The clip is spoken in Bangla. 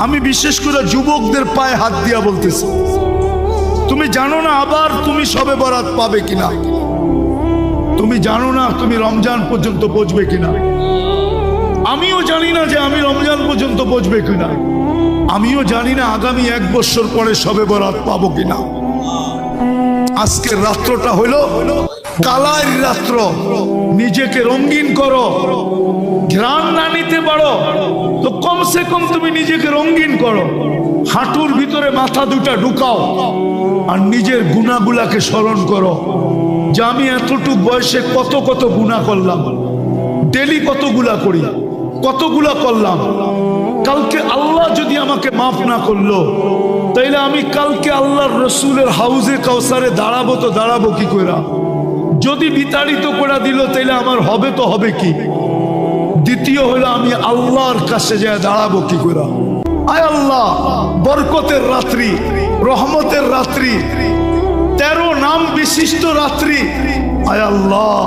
আমি বিশেষ করে যুবকদের পায়ে হাত দিয়া বলতেছি, তুমি জানো না আবার তুমি শবে বরাত পাবে কিনা, তুমি জানো না তুমি রমজান পর্যন্ত পৌঁছবে কিনা। আমিও জানি না যে আমি রমজান পর্যন্ত পৌঁছবে কিনা, আমিও জানি না আগামী 1 বছর পরে শবে বরাত পাবো কিনা। আজকের রাত্রটা হলো কালার রাত্র, নিজেকে রঙিন করো। ঘ্রাণ না নিতে পারো তো কমসে কম তুমি নিজেকে রঙিন করো, হাঁটুর ভিতরে মাথা দুটা ঢুকাও আর নিজের গুনাহগুলাকে স্মরণ করো যে আমি এতটুক বয়সে কত কত গুনাহ করলাম, ডেলি কতগুলা করি, কতগুলা করলাম। কালকে আল্লাহ যদি আমাকে মাফ না করলো তাইলে আমি কালকে আল্লাহর রসুলের হাউজে কাউসারে দাঁড়াবো তো দাঁড়াবো কি কইরা? যদি বিতাড়িত করে দিল তাইলে আমার হবে তো হবে কি? দ্বিতীয় হলো আমি আল্লাহর কাছে যায় দাঁড়াবো কি কইরা? আয় আল্লাহ, বরকতের রাত্রি, রহমতের রাত্রি, 13 নাম বিশিষ্ট রাত্রি, আয় আল্লাহ